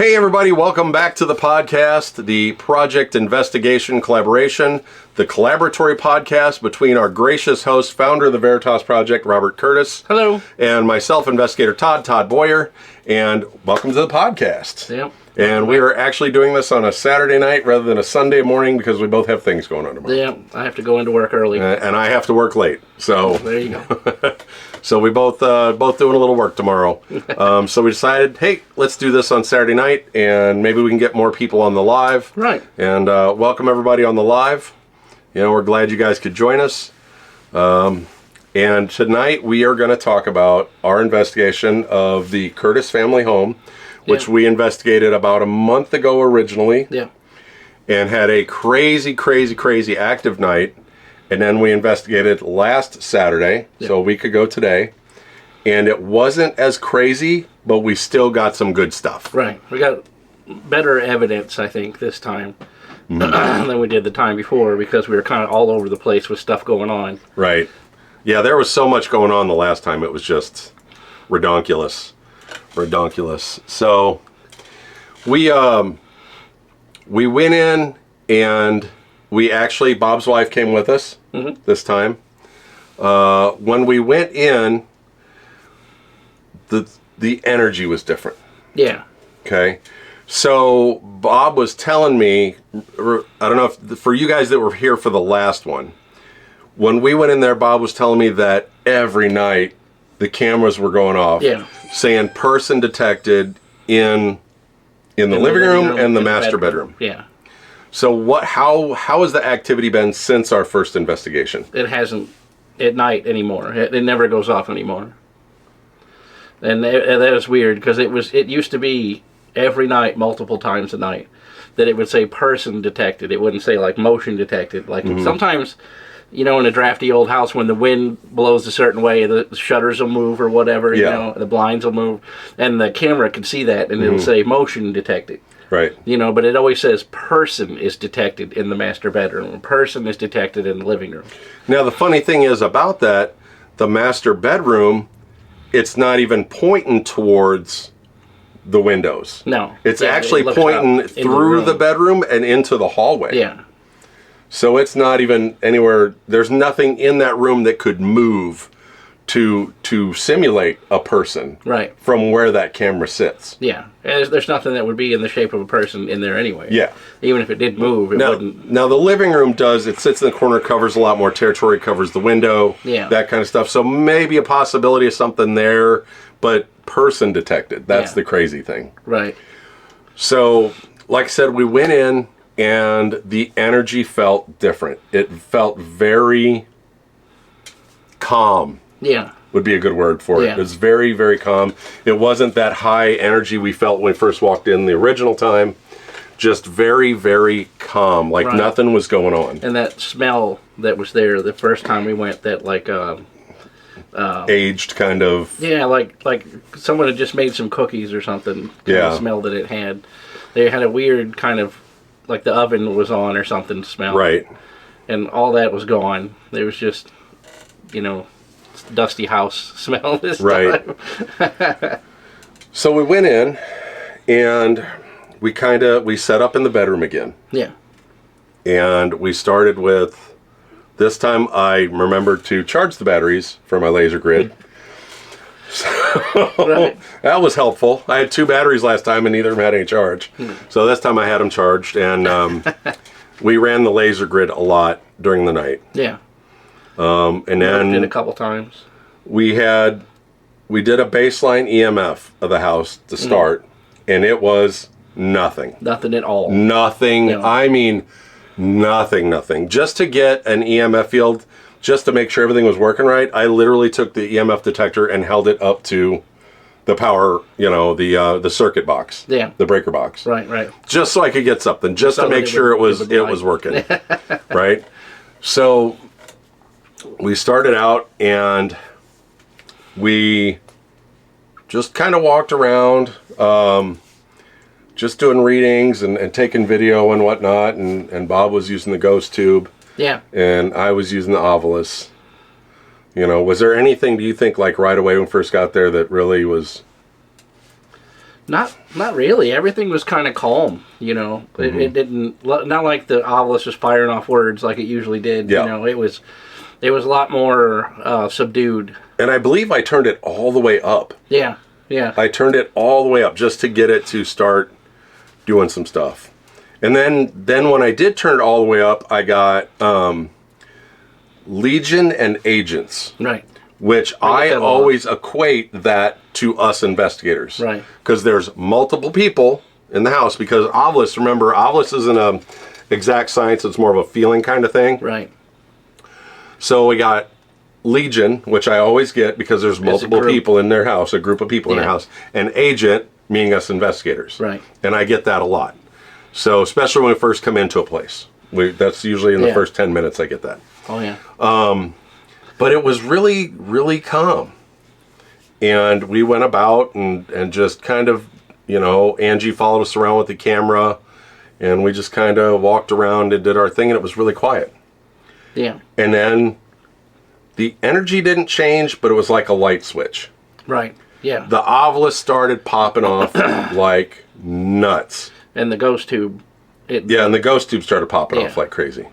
Hey everybody, welcome back to the podcast, the Project Investigation Collaboration, the collaboratory podcast between our gracious host, founder of the Veritas Project, Robert Curtis. Hello. And myself, investigator Todd Boyer, and welcome to the podcast. Yep. And we are actually doing this on a Saturday night rather than a Sunday morning because we both have things going on tomorrow. Yeah, I have to go into work early. And I have to work late, so... There you go. So we both doing a little work tomorrow. So we decided, hey, let's do this on Saturday night, and maybe we can get more people on the live. Right. And welcome everybody on the live. You know, we're glad you guys could join us. And tonight we are going to talk about our investigation of the Curtis family home, which we investigated about a month ago originally. Yeah. And had a crazy active night. And then we investigated last Saturday, so a week ago today, and it wasn't as crazy, but we still got some good stuff. Right. We got better evidence, I think, this time than we did the time before because we were kind of all over the place with stuff going on. Right. Yeah, there was so much going on the last time. It was just redonkulous. So we went in and... Bob's wife came with us this time. When we went in, the energy was different. Yeah. Okay. So Bob was telling me, I don't know if for you guys that were here for the last one, when we went in there, Bob was telling me that every night the cameras were going off, saying person detected in the living room and the master bedroom. Yeah. So how has the activity been since our first investigation? It hasn't at night anymore. It never goes off anymore. And that is weird because it used to be every night, multiple times a night, that it would say person detected. It wouldn't say like motion detected. Like sometimes, you know, in a drafty old house when the wind blows a certain way, the shutters will move or whatever, you know, the blinds will move, and the camera can see that and it'll say motion detected. Right. You know, but it always says person is detected in the master bedroom. Person is detected in the living room. Now, the funny thing is about that, the master bedroom, it's not even pointing towards the windows. No. It's actually pointing through the bedroom and into the hallway. Yeah. So it's not even anywhere, there's nothing in that room that could move to simulate a person from where that camera sits. Yeah. And there's nothing that would be in the shape of a person in there anyway. Yeah. Even if it did move, it wouldn't. Now the living room does, it sits in the corner, covers a lot more territory, covers the window, that kind of stuff. So maybe a possibility of something there, but person detected. That's the crazy thing. Right. So, like I said, we went in and the energy felt different. It felt very calm. Yeah. Would be a good word for it. It was very, very calm. It wasn't that high energy we felt when we first walked in the original time. Just very, very calm. Like nothing was going on. And that smell that was there the first time we went, that like... aged kind of... Yeah, like someone had just made some cookies or something. The smell that it had. They had a weird kind of... Like the oven was on or something smell. Right. And all that was gone. There was just, you know... dusty house smell this time. So we went in and we set up in the bedroom again. Yeah. And we started with, this time I remembered to charge the batteries for my laser grid. So that was helpful. I had 2 batteries last time and neither of them had any charge. So this time I had them charged, and we ran the laser grid a lot during the night. Yeah. And then did a couple times. We did a baseline EMF of the house to start, and it was nothing. Nothing at all. Nothing. No. I mean, nothing. Just to get an EMF field, just to make sure everything was working right, I literally took the EMF detector and held it up to the power, you know, the circuit box. Yeah. The breaker box. Right. Just so I could get something, just to make sure it was working. Right? So we started out and we just kind of walked around, just doing readings and taking video and whatnot, and Bob was using the ghost tube. Yeah. And I was using the Ovilus. You know, was there anything, do you think, like right away when we first got there that really was... Not really. Everything was kind of calm, you know. It didn't, not like the obelisk was firing off words like it usually did. Yeah. You know, it was a lot more subdued. And I believe I turned it all the way up. Yeah, yeah. I turned it all the way up just to get it to start doing some stuff. And then when I did turn it all the way up, I got Legion and Agents. Right. Which I always equate that to us investigators. Right. Because there's multiple people in the house. Because obelisk, remember, obelisk isn't a exact science. It's more of a feeling kind of thing. Right. So we got Legion, which I always get because there's multiple people in their house, a group of people in their house. And Agent, meaning us investigators. Right. And I get that a lot. So especially when we first come into a place. That's usually in the first 10 minutes I get that. Oh, yeah. But it was really, really calm. And we went about and just kind of, you know, Angie followed us around with the camera. And we just kind of walked around and did our thing. And it was really quiet. Yeah. And then the energy didn't change, but it was like a light switch. Right. Yeah. The obelisk started popping off like nuts. And the ghost tube. And the ghost tube started popping off like crazy.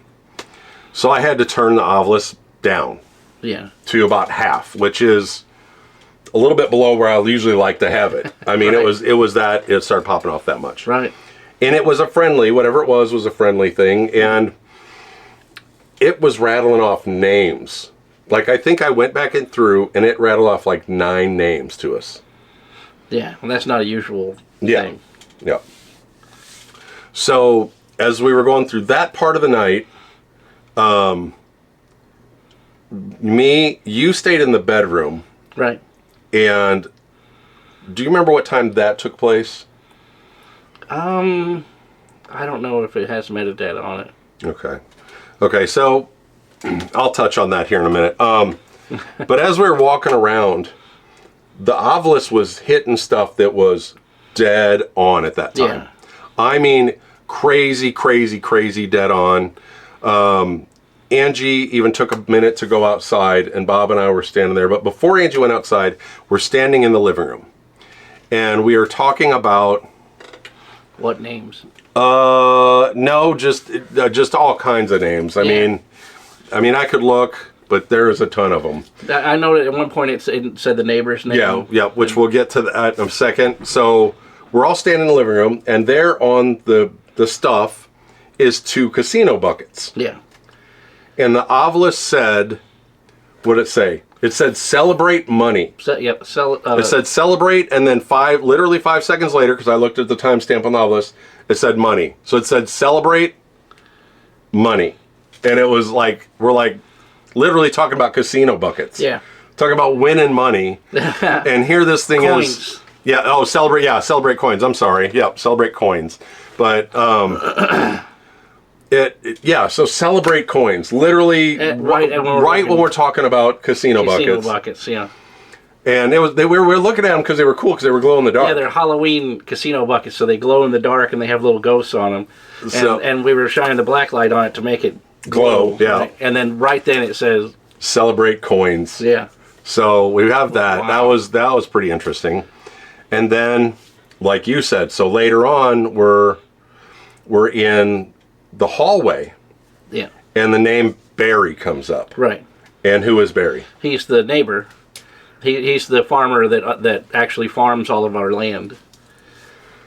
So I had to turn the obelisk down. Yeah. To about half, which is a little bit below where I usually like to have it. I mean, it was that it started popping off that much. Right. And it was a friendly, whatever it was a friendly thing, and it was rattling off names. Like I think I went back and through, and it rattled off like 9 names to us. Yeah, and that's not a usual thing. Yeah. So as we were going through that part of the night, you stayed in the bedroom. Right. And do you remember what time that took place? I don't know if it has metadata on it. Okay, so I'll touch on that here in a minute. But as we were walking around, the obelisk was hitting stuff that was dead on at that time. Yeah. I mean, crazy dead on. Angie even took a minute to go outside, and Bob and I were standing there. But before Angie went outside, we're standing in the living room. And we are talking about... What names? No, just all kinds of names. I mean, I could look, but there is a ton of them. I know that at one point it said the neighbor's name. Yeah, which we'll get to that in a second. So we're all standing in the living room, and there on the stuff is 2 casino buckets. Yeah. And the obelisk said, what did it say? It said celebrate money. It said celebrate, and then literally 5 seconds later, because I looked at the timestamp on the obelisk, it said money. So it said celebrate money. And it was like, we're like literally talking about casino buckets. Yeah. Talking about winning money. And here this thing coins. Is. Yeah, celebrate coins. I'm sorry. Yep, celebrate coins. But, so celebrate coins. Literally, right when we're talking about casino buckets. Casino buckets, yeah. And we were looking at them because they were cool because they were glow in the dark. Yeah, they're Halloween casino buckets, so they glow in the dark and they have little ghosts on them. And we were shining the black light on it to make it glow. Yeah. Right? And then right then it says celebrate coins. Yeah. So we have that. Wow. That was pretty interesting. And then, like you said, so later on we're in the hallway. Yeah. And the name Barry comes up. Right. And who is Barry? He's the neighbor. He's the farmer that actually farms all of our land.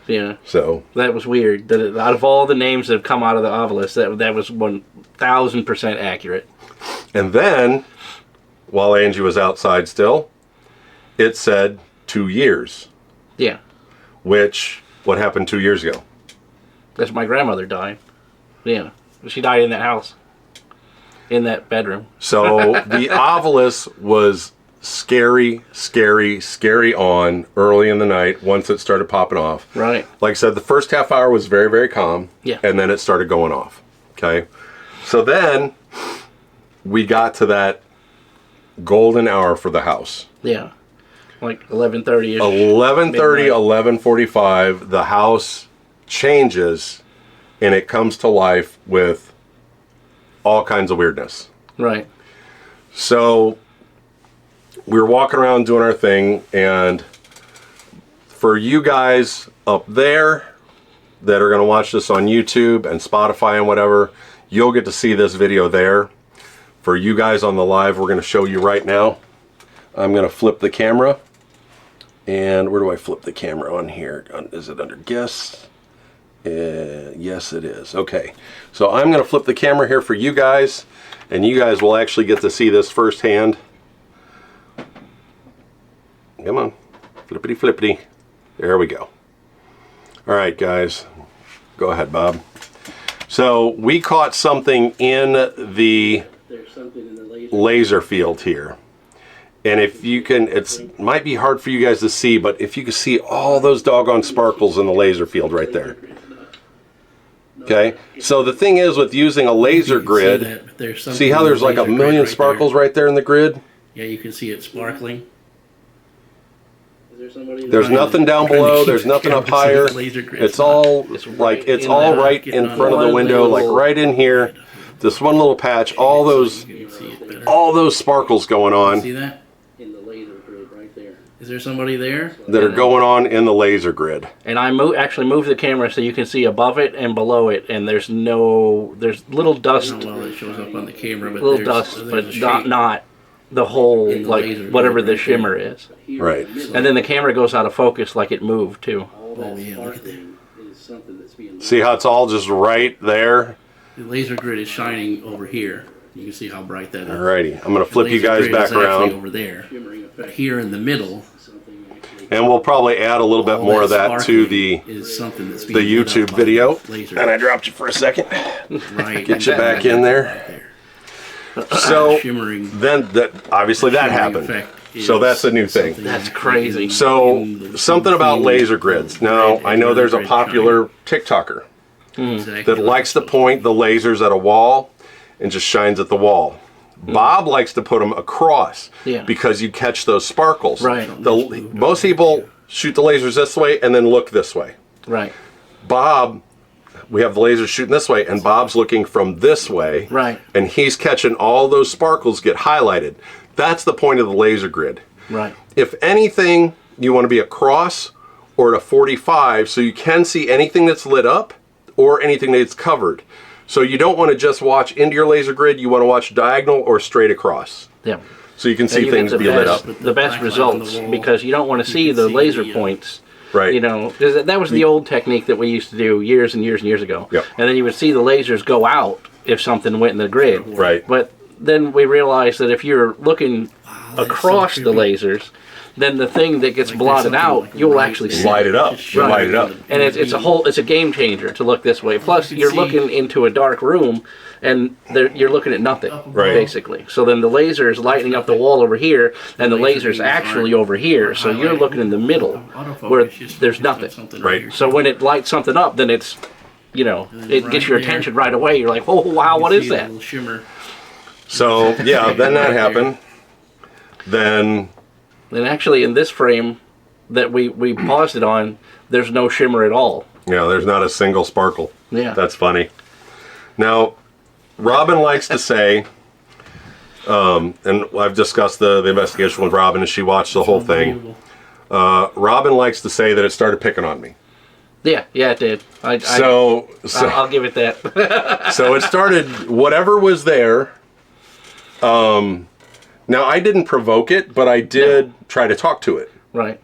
Yeah. So that was weird. That out of all the names that have come out of the obelisk, that was 1,000% accurate. And then, while Angie was outside still, it said 2 years. Yeah. What happened 2 years ago? That's my grandmother died. Yeah. She died in that house. In that bedroom. So the obelisk was scary on early in the night once it started popping off. Right. Like I said, the first half hour was very, very calm. Yeah. And then it started going off. Okay. So then we got to that golden hour for the house. Yeah. Like 11:30ish. 11:30, 11:45, the house changes and it comes to life with all kinds of weirdness. Right. So we were walking around doing our thing, and For you guys up there that are going to watch this on YouTube and Spotify and whatever, you'll get to see this video there. For you guys on the live, we're going to show you right now. I'm going to flip the camera. And where do I flip the camera on here? Is it under guests? Yes, it is. Okay. So I'm going to flip the camera here for you guys. And you guys will actually get to see this firsthand. Come on. Flippity flippity. There we go. All right, guys. Go ahead, Bob. So we caught something in the laser field here. And if you can, it might be hard for you guys to see, but if you can see all those doggone sparkles in the laser field right there. Okay, so the thing is with using a laser grid, see how there's like a million sparkles right there in the grid? Yeah, you can see it sparkling. There's nothing down below, there's nothing up higher. It's all like, it's all right in front of the window, like right in here. This one little patch, all those sparkles going on. See that? In the laser grid right there. Is there somebody there? That are going on in the laser grid. And I actually moved the camera so you can see above it and below it, and there's little dust. I don't know, it shows up on the camera, but little dust, but not the whole, like, whatever the shimmer is. Right. And then the camera goes out of focus like it moved, too. Oh, yeah, look at that. See how it's all just right there? The laser grid is shining over here. You can see how bright that is. Alrighty, I'm going to flip you The laser guys grid back is actually around. over there. But here in the middle, And we'll probably add a little bit all more of that to sparkling the is something that's being lit YouTube up by video. the laser And I dropped you for a second. right, Get you back in there. So shimmering. then obviously that shimmering happened. effect is So that's a new thing. something That's crazy. So something about laser grids. Now I know there's a popular TikToker that likes to point the lasers at a wall and just shines at the wall. Bob likes to put them across because you catch those sparkles. Right. Most people shoot the lasers this way and then look this way. Right. Bob, we have the lasers shooting this way, and Bob's looking from this way. Right. And he's catching all those sparkles get highlighted. That's the point of the laser grid. Right. If anything, you want to be across or at a 45 so you can see anything that's lit up or anything that's covered. So you don't want to just watch into your laser grid, you want to watch diagonal or straight across. Yeah. So you can see You things get be lit up. the best results because you don't want to see the laser points. Right. You know, because that was the old technique that we used to do years and years and years ago. Yep. And then you would see the lasers go out if something went in the grid. Right. But then we realized that if you're looking across the lasers, then the thing that gets blotted out, you'll actually see. Light it up. Right. Light it up. And it's a game changer to look this way. Plus, you're looking into a dark room, and you're looking at nothing, basically. So then the laser is lighting up the wall over here, and the laser's actually over here. So you're looking in the middle, where there's nothing. Right. So when it lights something up, then it's, it gets your attention right away. You're like, oh, wow, what is that? Shimmer. So, yeah, then that happened. Then... And actually, in this frame that we paused it on, there's no shimmer at all. Yeah, there's not a single sparkle. Yeah. That's funny. Now, Robin likes to say, and I've discussed the investigation with Robin, and she watched the whole thing. Robin likes to say that it started picking on me. Yeah, it did. So I'll give it that. So it started, whatever was there. Now, I didn't provoke it, but I did try to talk to it. Right.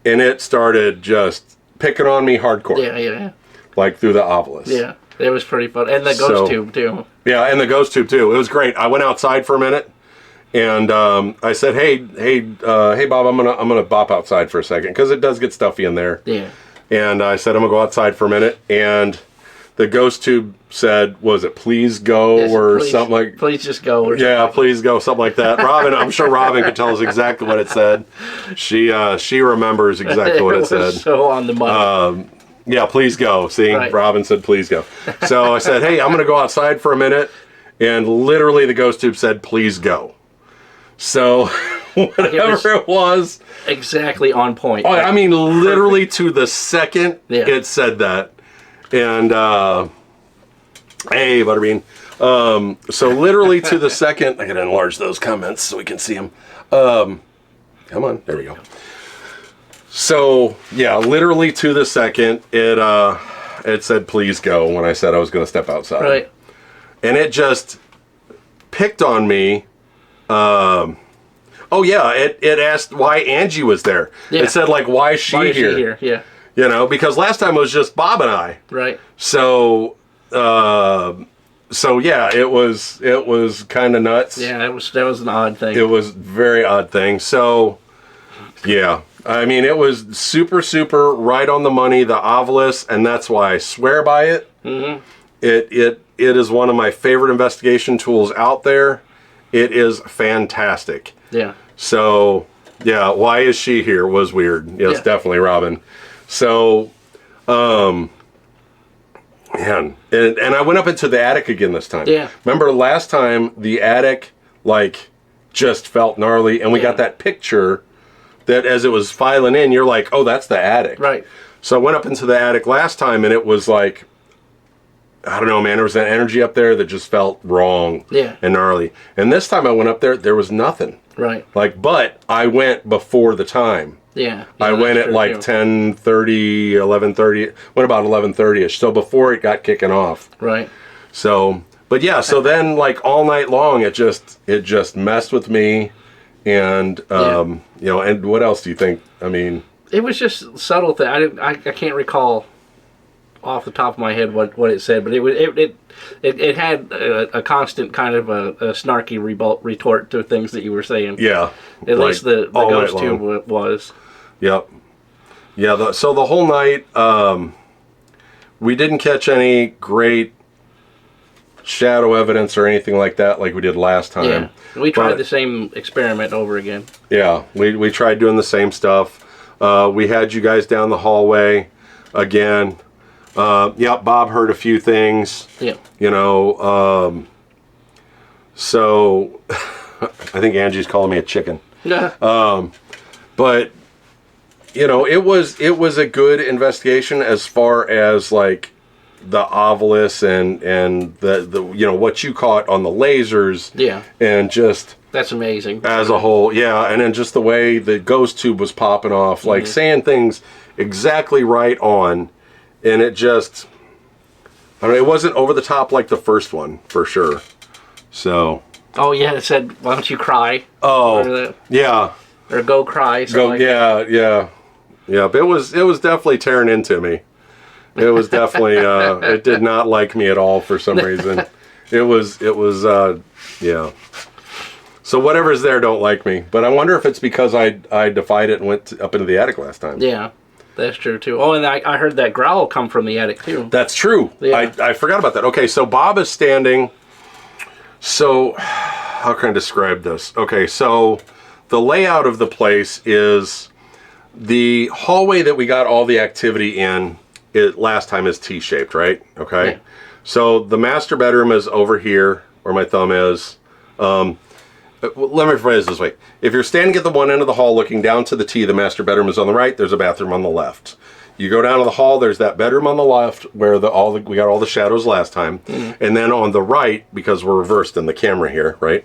And it started just picking on me hardcore. Yeah. Like through the obelisk. Yeah, it was pretty fun. And the ghost tube, too. Yeah, and the ghost tube, too. It was great. I went outside for a minute, and I said, hey, Bob, I'm gonna bop outside for a second, because it does get stuffy in there. Yeah. And I said, I'm going to go outside for a minute, and the ghost tube said, was it please go something like... Please just go. Yeah, please go, something like that. Robin, I'm sure Robin could tell us exactly what it said. She remembers exactly what it said. So on the money. Yeah, please go. See, right. Robin said, please go. So I said, hey, I'm going to go outside for a minute. And literally the ghost tube said, please go. So whatever it was. Exactly on point. Oh, I mean, literally to the second it said that. And, hey, Butterbean. So literally to the second, I gotta enlarge those comments so we can see them. Come on, there we go. So yeah, literally to the second, it said please go when I said I was going to step outside. Right. And it just picked on me. It asked why Angie was there. Yeah. It said like, why is she here? Yeah. You know, because last time it was just Bob and I. Right. So yeah, it was kind of nuts. Yeah, that was an odd thing. It was a very odd thing. So yeah, I mean, it was super, super right on the money, the Ovilus, and that's why I swear by it. Mm-hmm. It is one of my favorite investigation tools out there. It is fantastic. Yeah. So, yeah, why is she here was weird. Yes, Yeah. definitely Robin. So, man, and I went up into the attic again this time. Yeah. Remember last time the attic, like, just felt gnarly, and we got that picture that as it was filing in, you're like, oh, that's the attic. Right. So I went up into the attic last time, and it was like, I don't know, man, there was an energy up there that just felt wrong and gnarly. And this time I went up there was nothing. Right. Like, but I went before the time. Yeah. I went at like 10:30, 11:30, went about 11:30ish, so before it got kicking off. Right. So, but yeah, so then like all night long, it just messed with me. And, you know, and what else do you think? I mean, it was just subtle thing. I can't recall off the top of my head what it said, but it had a constant kind of a snarky retort to things that you were saying. yeah. At like, least the all night ghost long. tube was. Yep. Yeah, so the whole night, we didn't catch any great shadow evidence or anything like that like we did last time. Yeah. We tried the same experiment over again. Yeah, we tried doing the same stuff. We had you guys down the hallway again. Bob heard a few things. Yeah. You know, so I think Angie's calling me a chicken. But you know, it was a good investigation as far as like the Ovilus and the you know what you caught on the lasers. Yeah. And just that's amazing. As a whole, yeah, and then just the way the ghost tube was popping off, like saying things exactly right on, and it just, I mean, it wasn't over the top like the first one for sure. So. Oh yeah, it said, "Why don't you cry?" Oh. Yeah. Or go cry. Go. Like yeah. But it was definitely tearing into me. It was definitely it did not like me at all for some reason. It was yeah. So whatever's there don't like me. But I wonder if it's because I defied it and went up into the attic last time. Yeah, that's true too. Oh, and I heard that growl come from the attic too. That's true. Yeah. I forgot about that. Okay, so Bob is standing. So how can I describe this? Okay, so the layout of the place is the hallway that we got all the activity in. It last time is T-shaped, right? Okay. Yeah. So the master bedroom is over here where my thumb is. Let me phrase it this way. If you're standing at the one end of the hall looking down to the T, the master bedroom is on the right, there's a bathroom on the left. You go down to the hall, there's that bedroom on the left where we got all the shadows last time. Mm-hmm. And then on the right, because we're reversed in the camera here, right?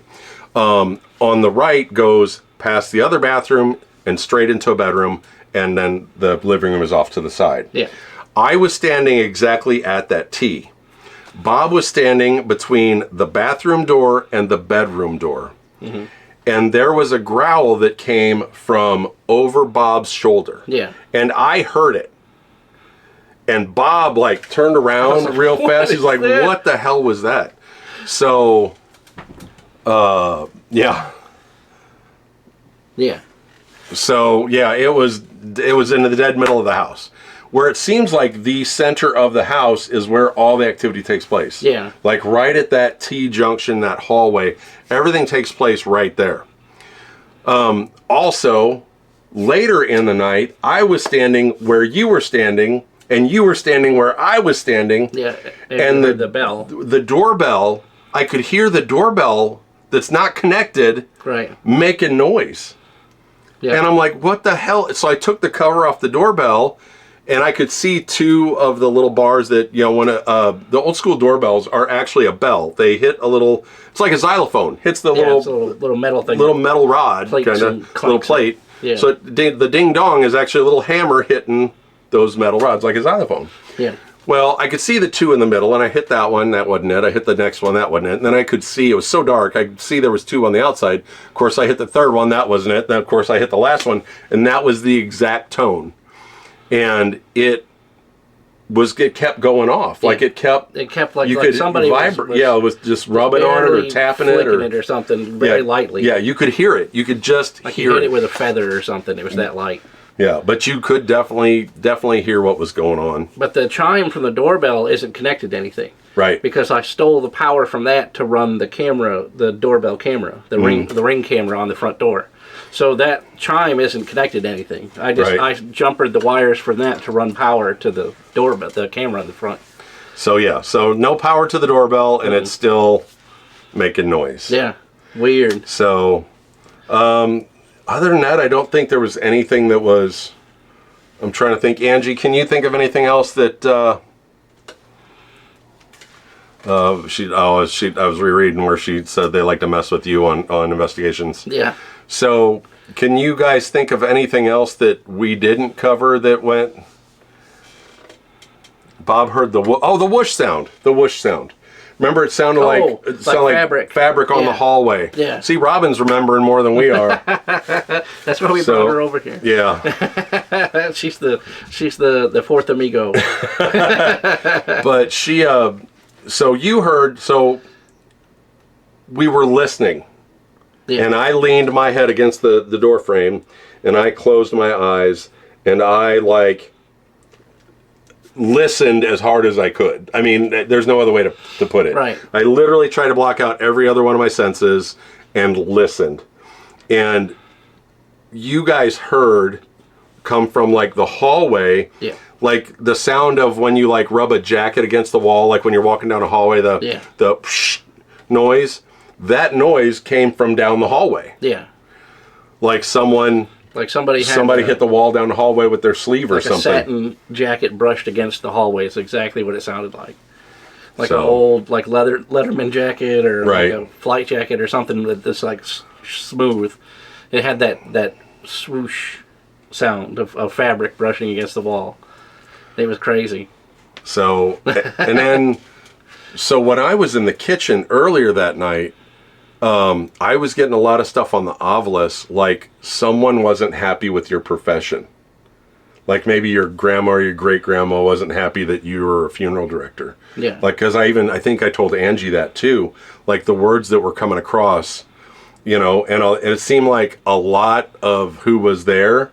On the right goes past the other bathroom and straight into a bedroom, and then the living room is off to the side. Yeah. I was standing exactly at that T. Bob was standing between the bathroom door and the bedroom door. Mm-hmm. And there was a growl that came from over Bob's shoulder. Yeah. And I heard it. And Bob like turned around real fast. He's like, what the hell was that? So, yeah. Yeah. So, yeah, it was in the dead middle of the house. Where it seems like the center of the house is where all the activity takes place. Yeah. Like right at that T-junction, that hallway, everything takes place right there. Also, later in the night, I was standing where you were standing, and you were standing where I was standing. Yeah, and the bell. The doorbell, I could hear the doorbell that's not connected making noise. Yeah. And I'm like, what the hell? So I took the cover off the doorbell, and I could see two of the little bars that, you know, when the old school doorbells are actually a bell. They hit a little, it's like a xylophone. Hits the little metal thing. Little metal rod, kind of, little plate. Yeah. So the ding dong is actually a little hammer hitting those metal rods like a xylophone. Yeah. Well, I could see the two in the middle, and I hit that one, that wasn't it. I hit the next one, that wasn't it. And then I could see, it was so dark, I could see there was two on the outside. Of course, I hit the third one, that wasn't it. Then, of course, I hit the last one, and that was the exact tone. And it kept going off. Like it kept like, you like could somebody vibrate. Yeah, it was just rubbing on it or tapping it or something very lightly. Yeah, you could hear it. You could just like hear you hit it with a feather or something. It was that light. Yeah, but you could definitely hear what was going on. But the chime from the doorbell isn't connected to anything. Right. Because I stole the power from that to run the camera, the doorbell camera, the ring camera on the front door. So that chime isn't connected to anything. I jumpered the wires from that to run power to the doorbell, the camera on the front. So yeah, so no power to the doorbell, and it's still making noise. Yeah, weird. So, other than that, I don't think there was anything that was. I'm trying to think. Angie, can you think of anything else that? I was rereading where she said they like to mess with you on investigations. Yeah. So, can you guys think of anything else that we didn't cover that went? Bob heard the whoosh sound. The whoosh sound. Remember, it sounded like fabric on the hallway. Yeah. See, Robin's remembering more than we are. That's why we brought her over here. Yeah. she's the fourth amigo. But she. So you heard. So we were listening. Yeah. And I leaned my head against the door frame, and I closed my eyes, and I listened as hard as I could. I mean, there's no other way to put it. Right. I literally tried to block out every other one of my senses and listened. And you guys heard come from like the hallway. Yeah. Like the sound of when you like rub a jacket against the wall, like when you're walking down a hallway, the psh noise. That noise came from down the hallway. Yeah. Like somebody hit the wall down the hallway with their sleeve or something. A satin jacket brushed against the hallway. It's exactly what it sounded like. Like an old Letterman jacket or like a flight jacket or something that's like smooth. It had that swoosh sound of fabric brushing against the wall. It was crazy. So, and then, so when I was in the kitchen earlier that night, I was getting a lot of stuff on the Ovilus, like someone wasn't happy with your profession. Like maybe your grandma or your great-grandma wasn't happy that you were a funeral director. Yeah. Like, because I think I told Angie that too. Like the words that were coming across, and it seemed like a lot of who was there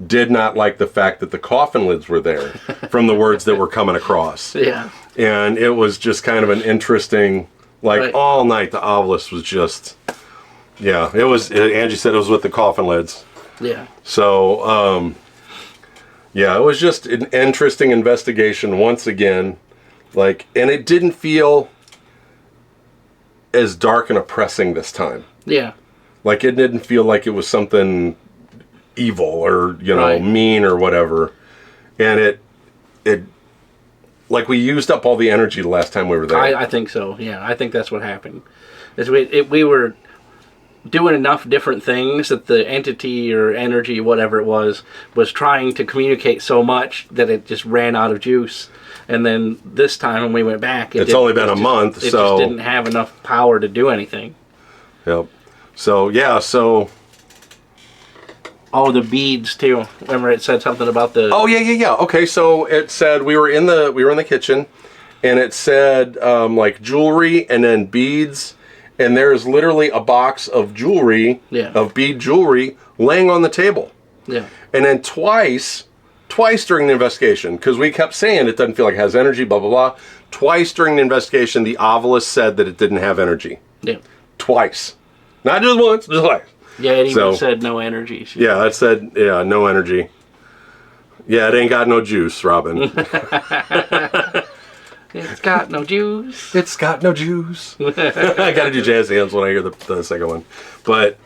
did not like the fact that the coffin lids were there from the words that were coming across. Yeah. And it was just kind of an interesting, all night the Ovilus was just, it was, Angie said it was with the coffin lids. Yeah. So, it was just an interesting investigation once again. And it didn't feel as dark and oppressing this time. Yeah. Like it didn't feel like it was something evil or mean or whatever, and it like we used up all the energy the last time we were there. I think so. Yeah, I think that's what happened. Is we were doing enough different things that the entity or energy, whatever it was trying to communicate so much that it just ran out of juice. And then this time when we went back, it's only been a month, it so just didn't have enough power to do anything. Yep. So. Oh, the beads too. Remember, it said something about the. Oh yeah. Okay, so it said we were in the kitchen, and it said like jewelry and then beads, and there's literally a box of jewelry, of bead jewelry, laying on the table. Yeah. And then twice during the investigation, because we kept saying it doesn't feel like it has energy, blah blah blah. Twice during the investigation, the Ovilus said that it didn't have energy. Yeah. Twice, not just once, just twice. Yeah, it even said no energy. Yeah, it said, no energy. Yeah, it ain't got no juice, Robin. It's got no juice. It's got no juice. I got to do jazz hands when I hear the second one. But,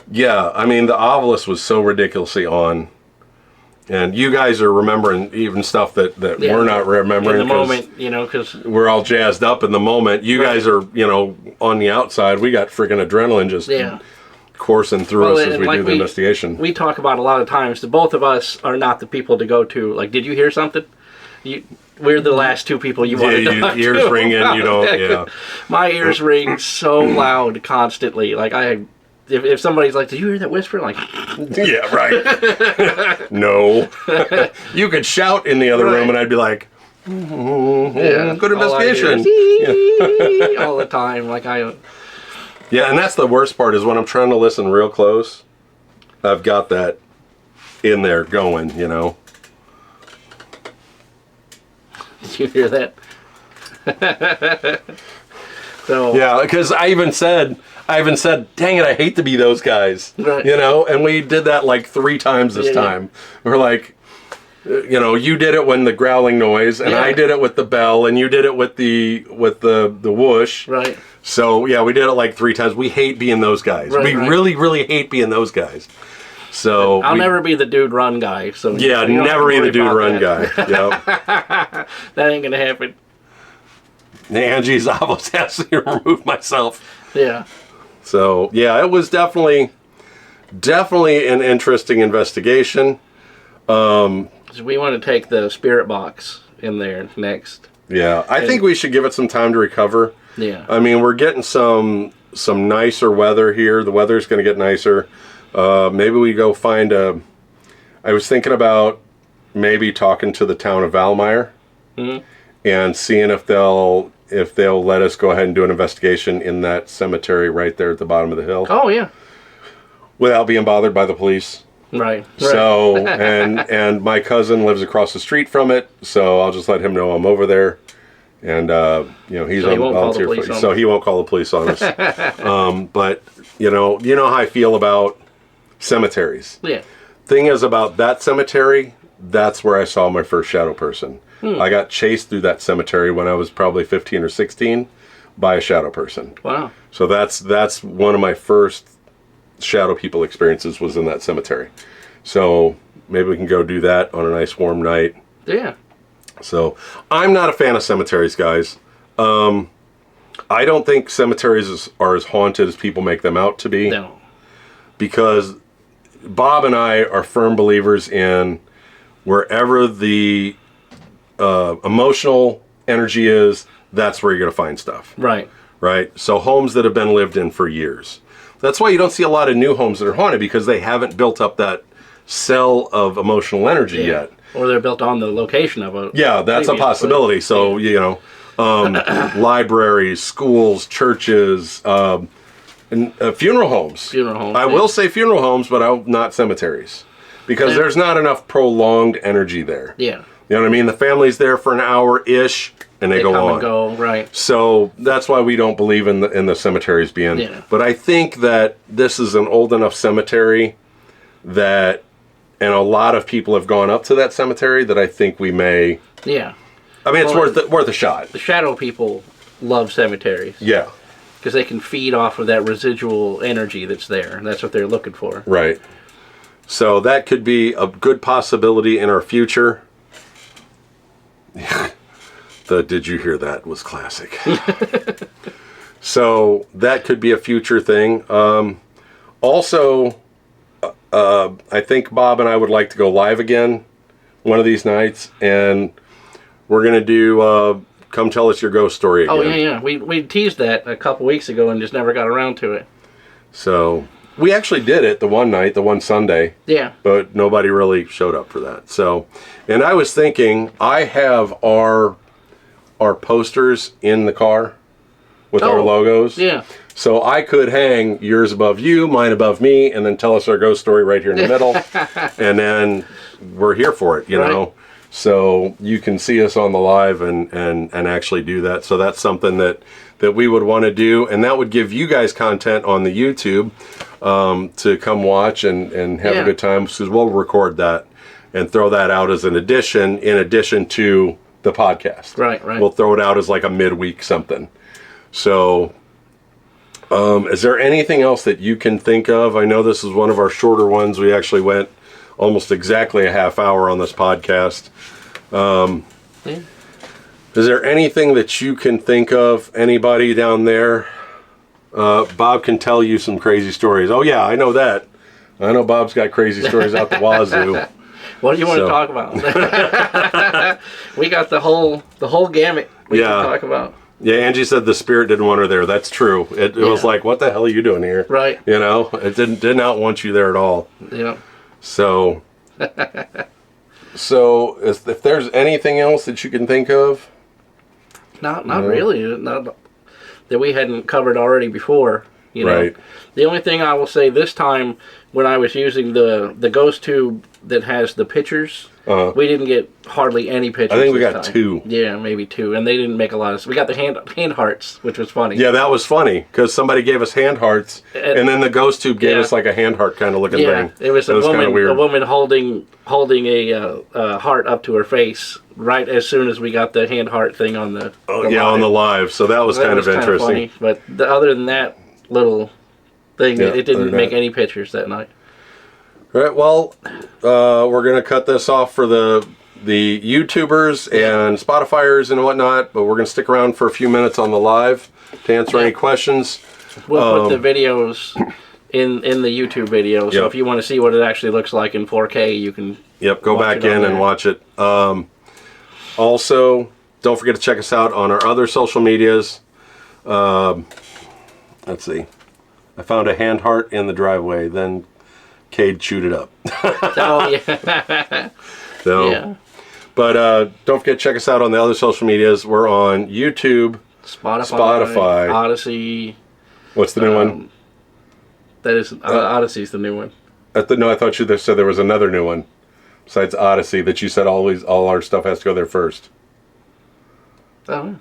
yeah, I mean, the Ovilus was so ridiculously on. And you guys are remembering even stuff that we're not remembering. In the moment, because we're all jazzed up in the moment. You guys are, on the outside. We got freaking adrenaline just coursing through us as we do the investigation. We talk about a lot of times. The both of us are not the people to go to. Like, did you hear something? We're the last two people you want to talk to. Ears ringing, you don't. Yeah. My ears ring so loud constantly. Like if somebody's like, "Did you hear that whisper?" Like, yeah, right. No. You could shout in the other room, and I'd be like, good investigation. All the time, like Yeah, and that's the worst part is when I'm trying to listen real close. I've got that in there going, you know. Did you hear that? So yeah, because I even said, dang it, I hate to be those guys, right. You know. And we did that like 3 times this time. We're like, you know, you did it when the growling noise, and I did it with the bell, and you did it with the whoosh. Right. So yeah, we did it like 3 times. We hate being those guys. Right, we really, really hate being those guys. So I'll never be the dude run guy. So yeah, never be the dude run guy. Yep. That ain't gonna happen. Angie's almost has to remove myself. Yeah. So yeah, it was definitely an interesting investigation. So we want to take the spirit box in there next. Yeah, I think we should give it some time to recover. Yeah. I mean, we're getting some nicer weather here. The weather's going to get nicer. Maybe we go find I was thinking about maybe talking to the town of Valmeyer and seeing if they'll let us go ahead and do an investigation in that cemetery right there at the bottom of the hill. Oh yeah. Without being bothered by the police. Right. So and my cousin lives across the street from it, so I'll just let him know I'm over there. And you know, he's on volunteer, so he won't call the police on us. But you know how I feel about cemeteries. Yeah. Thing is about that cemetery, that's where I saw my first shadow person. I got chased through that cemetery when I was probably 15 or 16 by a shadow person. Wow. So that's one of my first shadow people experiences was in that cemetery. So maybe we can go do that on a nice warm night. Yeah. So I'm not a fan of cemeteries, guys. I don't think cemeteries are as haunted as people make them out to be. No. Because Bob and I are firm believers in wherever the emotional energy is, that's where you're going to find stuff. Right. Right? So homes that have been lived in for years. That's why you don't see a lot of new homes that are haunted, because they haven't built up that cell of emotional energy yet. Or they're built on the location of a... Yeah, that's a possibility. Place. So, you know, libraries, schools, churches, and funeral homes. Funeral homes. I will say funeral homes, but not cemeteries. Because there's not enough prolonged energy there. Yeah. You know what I mean? The family's there for an hour-ish, and they go come on. And go, right. So that's why we don't believe in the cemeteries being. Yeah. But I think that this is an old enough cemetery that, and a lot of people have gone up to that cemetery that I think we may. Yeah. I mean, it's worth a shot. The shadow people love cemeteries. Yeah. Because they can feed off of that residual energy that's there. And that's what they're looking for. Right. So that could be a good possibility in our future. The "did you hear that" was classic. So that could be a future thing. Also, I think Bob and I would like to go live again one of these nights, and we're going to do Come Tell Us Your Ghost Story again. Oh, yeah. We teased that a couple weeks ago and just never got around to it. So we actually did it the one Sunday. Yeah. But nobody really showed up for that. So, and I was thinking, I have our posters in the car with our logos. Yeah. So I could hang yours above you, mine above me, and then tell us our ghost story right here in the middle. And then we're here for it, you know. So you can see us on the live and actually do that. So that's something that we would want to do. And that would give you guys content on the YouTube to come watch and have a good time. Because we'll record that and throw that out as an addition in addition to the podcast. Right. We'll throw it out as like a midweek something. So is there anything else that you can think of? I know this is one of our shorter ones. We actually went almost exactly a half hour on this podcast. Is there anything that you can think of? Anybody down there? Bob can tell you some crazy stories. Oh yeah, I know that. I know Bob's got crazy stories out the wazoo. What do you want to talk about? We got the whole gamut we can talk about. Yeah, Angie said the spirit didn't want her there. That's true. It was like, what the hell are you doing here? Right. You know, it did not want you there at all. Yeah. So, if there's anything else that you can think of, not really. Not that we hadn't covered already before. You know. Right. The only thing I will say this time, when I was using the ghost tube that has the pictures, we didn't get hardly any pictures. I think we got time. 2. Yeah, maybe 2, and they didn't make a lot of. We got the hand hearts, which was funny. Yeah, that was funny because somebody gave us hand hearts, and then the ghost tube gave us like a hand heart kind of looking thing. It was a woman. Weird. A woman holding a heart up to her face right as soon as we got the hand heart thing on the. On the live. So that was kind of interesting. Funny, but other than that little thing, it didn't make any pictures that night. All right, well, we're going to cut this off for the YouTubers and Spotifyers and whatnot, but we're going to stick around for a few minutes on the live to answer any questions. We'll put the videos in the YouTube video, so if you want to see what it actually looks like in 4K, you can go back in and watch it. Also, don't forget to check us out on our other social medias. Let's see. I found a hand heart in the driveway, then Cade chewed it up. Oh, yeah. But don't forget to check us out on the other social medias. We're on YouTube, Spotify, Odyssey. What's the new one? That is Odyssey's the new one. No, I thought you said there was another new one besides Odyssey that you said all our stuff has to go there first. Oh.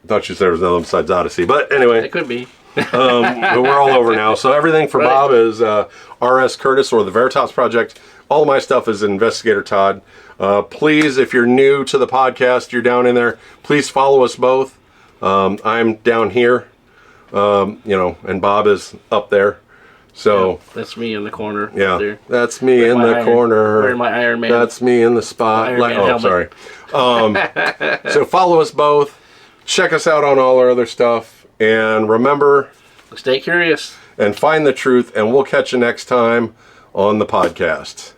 I thought you said there was another one besides Odyssey, but anyway. It could be. But we're all over now. So everything for Bob is R.S. Curtis or the Veritas Project. All of my stuff is Investigator Todd. Please, if you're new to the podcast, you're down in there, please follow us both. I'm down here, and Bob is up there. So that's me in the corner. Yeah, there. That's me in the corner. Wearing my Iron Man. That's me in the spotlight. Oh, sorry. So follow us both. Check us out on all our other stuff. And remember, stay curious and find the truth, and we'll catch you next time on the podcast.